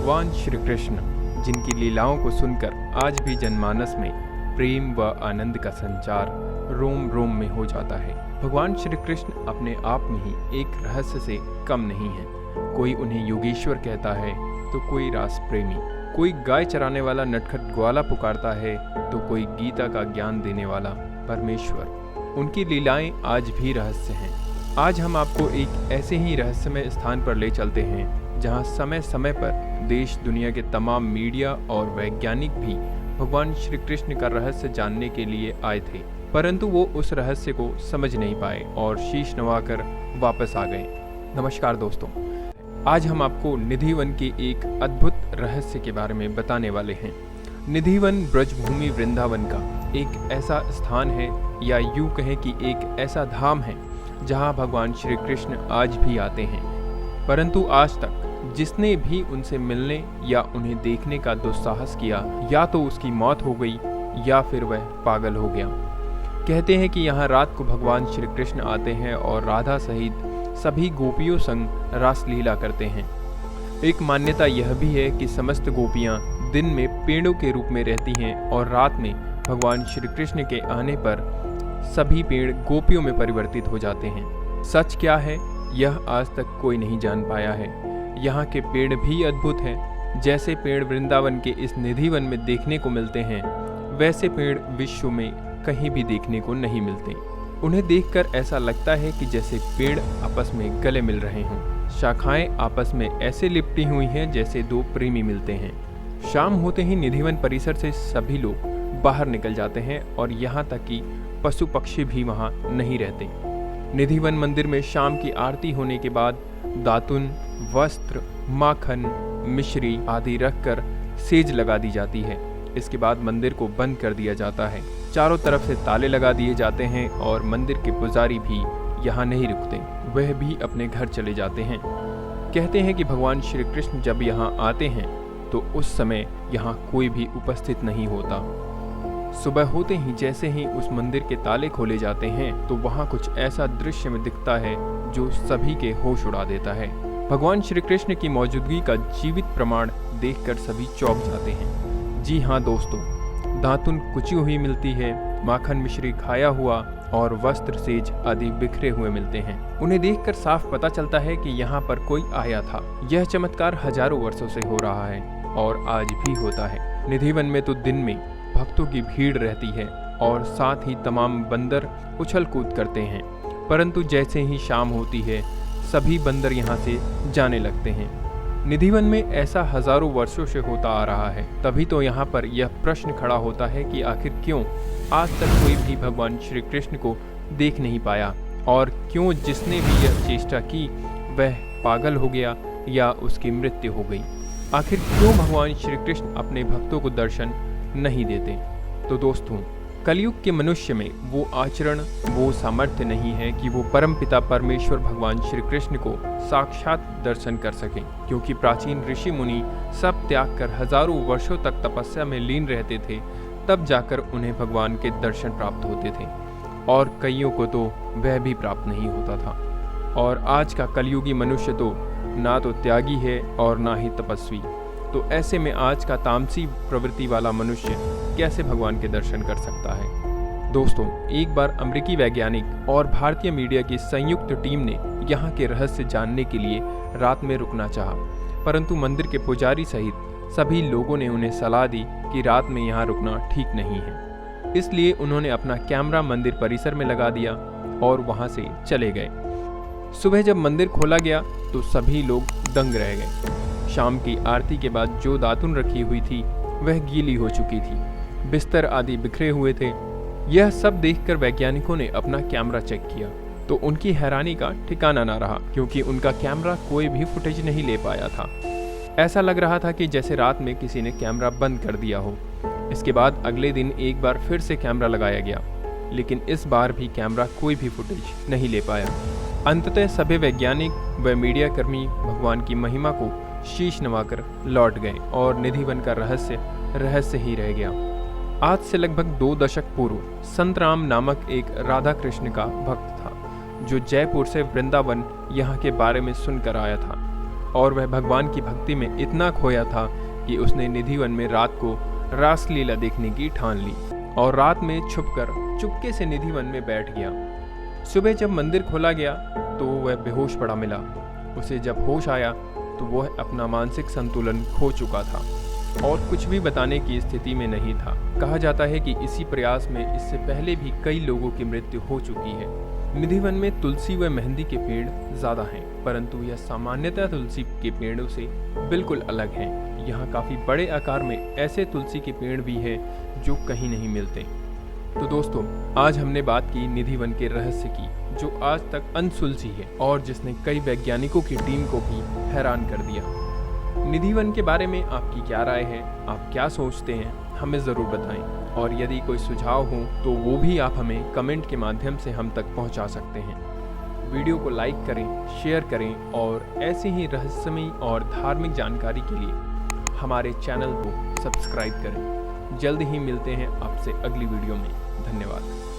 भगवान श्री कृष्ण, जिनकी लीलाओं को सुनकर आज भी जनमानस में प्रेम व आनंद का संचार रोम रोम में हो जाता है। भगवान श्री कृष्ण अपने आप में ही एक रहस्य से कम नहीं है। कोई उन्हें योगेश्वर कहता है तो कोई रास प्रेमी, कोई गाय चराने वाला नटखट ग्वाला पुकारता है तो कोई गीता का ज्ञान देने वाला परमेश्वर। उनकी लीलाएं आज भी रहस्य हैं। आज हम आपको एक ऐसे ही रहस्यमय स्थान पर ले चलते हैं जहां समय समय पर देश दुनिया के तमाम मीडिया और वैज्ञानिक भी भगवान श्री कृष्ण का रहस्य जानने के लिए आए थे, परंतु वो उस रहस्य को समझ नहीं पाए और शीश नवाकर वापस आ गए। नमस्कार दोस्तों, आज हम आपको निधिवन के एक अद्भुत रहस्य के बारे में बताने वाले हैं। निधिवन ब्रजभूमि वृंदावन का एक ऐसा स्थान है, या यूं कहें कि एक ऐसा धाम है जहां भगवान श्री कृष्ण आज भी आते हैं, परंतु आज तक जिसने भी उनसे मिलने या उन्हें देखने का दुस्साहस किया, या तो उसकी मौत हो गई या फिर वह पागल हो गया। कहते हैं कि यहाँ रात को भगवान श्री कृष्ण आते हैं और राधा सहित सभी गोपियों संग रासलीला करते हैं। एक मान्यता यह भी है कि समस्त गोपियाँ दिन में पेड़ों के रूप में रहती हैं और रात में भगवान श्री कृष्ण के आने पर सभी पेड़ गोपियों में परिवर्तित हो जाते हैं। सच क्या है यह आज तक कोई नहीं जान पाया है। यहाँ के पेड़ भी अद्भुत हैं। जैसे पेड़ वृंदावन के इस निधिवन में देखने को मिलते हैं, वैसे पेड़ विश्व में कहीं भी देखने को नहीं मिलते। उन्हें देखकर ऐसा लगता है कि जैसे पेड़ आपस में गले मिल रहे हों। शाखाएं आपस में ऐसे लिपटी हुई हैं जैसे दो प्रेमी मिलते हैं। शाम होते ही निधिवन परिसर से सभी लोग बाहर निकल जाते हैं और यहाँ तक कि पशु पक्षी भी वहाँ नहीं रहते। निधिवन मंदिर में शाम की आरती होने के बाद दातुन, वस्त्र, माखन, मिश्री आदि रखकर सेज लगा दी जाती है। इसके बाद मंदिर को बंद कर दिया जाता है। चारों तरफ से ताले लगा दिए जाते हैं और मंदिर के पुजारी भी यहाँ नहीं रुकते, वह भी अपने घर चले जाते हैं। कहते हैं कि भगवान श्री कृष्ण जब यहाँ आते हैं तो उस समय यहाँ कोई भी उपस्थित नहीं होता। सुबह होते ही जैसे ही उस मंदिर के ताले खोले जाते हैं तो वहाँ कुछ ऐसा दृश्य में दिखता है जो सभी के होश उड़ा देता है। भगवान श्री कृष्ण की मौजूदगी का जीवित प्रमाण देखकर सभी चौंक जाते हैं। जी हाँ दोस्तों, दातुन कुची हुई मिलती है, माखन मिश्री खाया हुआ और वस्त्र सेज आदि बिखरे हुए मिलते हैं। उन्हें देखकर साफ पता चलता है कि यहाँ पर कोई आया था। यह चमत्कार हजारों वर्षों से हो रहा है और आज भी होता है। निधिवन में तो दिन में भक्तों की भीड़ रहती है और साथ ही तमाम बंदर उछल कूद करते हैं, परंतु जैसे ही शाम होती है सभी बंदर यहाँ से जाने लगते हैं। निधिवन में ऐसा हजारों वर्षों से होता आ रहा है। तभी तो यहाँ पर यह प्रश्न खड़ा होता है कि आखिर क्यों आज तक कोई भी भगवान श्री कृष्ण को देख नहीं पाया, और क्यों जिसने भी यह चेष्टा की वह पागल हो गया या उसकी मृत्यु हो गई। आखिर क्यों भगवान श्री कृष्ण अपने भक्तों को दर्शन नहीं देते। तो दोस्तों, कलयुग के मनुष्य में वो आचरण, वो सामर्थ्य नहीं है कि वो परमपिता परमेश्वर भगवान श्री कृष्ण को साक्षात दर्शन कर सकें, क्योंकि प्राचीन ऋषि मुनि सब त्याग कर हजारों वर्षों तक तपस्या में लीन रहते थे, तब जाकर उन्हें भगवान के दर्शन प्राप्त होते थे, और कईयों को तो वह भी प्राप्त नहीं होता था। और आज का कलयुगी मनुष्य तो ना तो त्यागी है और ना ही तपस्वी। तो ऐसे में आज का तामसी प्रवृत्ति वाला मनुष्य कैसे भगवान के दर्शन कर सकता है। दोस्तों, एक बार अमेरिकी वैज्ञानिक और भारतीय मीडिया की संयुक्त टीम ने यहाँ के रहस्य जानने के लिए रात में रुकना चाहा, परंतु मंदिर के पुजारी सहित सभी लोगों ने उन्हें सलाह दी कि रात में यहाँ रुकना ठीक नहीं है। इसलिए उन्होंने अपना कैमरा मंदिर परिसर में लगा दिया और वहाँ से चले गए। सुबह जब मंदिर खोला गया तो सभी लोग दंग रह गए। शाम की आरती के बाद जो दातुन रखी हुई थी वह गीली हो चुकी थी, बिस्तर आदि बिखरे हुए थे। यह सब देखकर वैज्ञानिकों ने अपना कैमरा चेक किया तो उनकी हैरानी का ठिकाना ना रहा, क्योंकि उनका कैमरा कोई भी फुटेज नहीं ले पाया था। ऐसा लग रहा था कि जैसे रात में किसी ने कैमरा बंद कर दिया हो। इसके बाद अगले दिन एक बार फिर से कैमरा लगाया गया, लेकिन इस बार भी कैमरा कोई भी फुटेज नहीं ले पाया। अंततः सभी वैज्ञानिक व मीडिया कर्मी भगवान की महिमा को शीश नवाकर लौट गए और निधिवन का रहस्य ही रह गया। आज से लगभग 2 दशक पूर्व संत राम नामक एक राधा कृष्ण का भक्त था, जो जयपुर से वृंदावन यहाँ के बारे में सुनकर आया था। और वह भगवान की भक्ति में इतना खोया था कि उसने निधिवन में रात को रासलीला देखने की ठान ली और रात में छुपकर चुपके से निधिवन में बैठ गया। सुबह जब मंदिर खोला गया तो वह बेहोश पड़ा मिला। उसे जब होश आया तो वह अपना मानसिक संतुलन खो चुका था और कुछ भी बताने की स्थिति में नहीं था। कहा जाता है कि इसी प्रयास में इससे पहले भी कई लोगों की मृत्यु हो चुकी है। निधिवन में तुलसी व मेहंदी के पेड़ ज़्यादा हैं, परंतु यह सामान्यतः तुलसी के पेड़ों से बिल्कुल अलग हैं। यहाँ काफ़ी बड़े आकार में ऐसे तुलसी के पेड़ भी हैं जो कहीं नहीं मिलते। तो दोस्तों, आज हमने बात की निधिवन के रहस्य की, जो आज तक अनसुलझी है और जिसने कई वैज्ञानिकों की टीम को भी हैरान कर दिया। निधिवन के बारे में आपकी क्या राय है? आप क्या सोचते हैं? हमें ज़रूर बताएं। और यदि कोई सुझाव हो तो वो भी आप हमें कमेंट के माध्यम से हम तक पहुंचा सकते हैं। वीडियो को लाइक करें, शेयर करें और ऐसी ही रहस्यमयी और धार्मिक जानकारी के लिए हमारे चैनल को सब्सक्राइब करें। जल्द ही मिलते हैं आपसे अगली वीडियो में। धन्यवाद।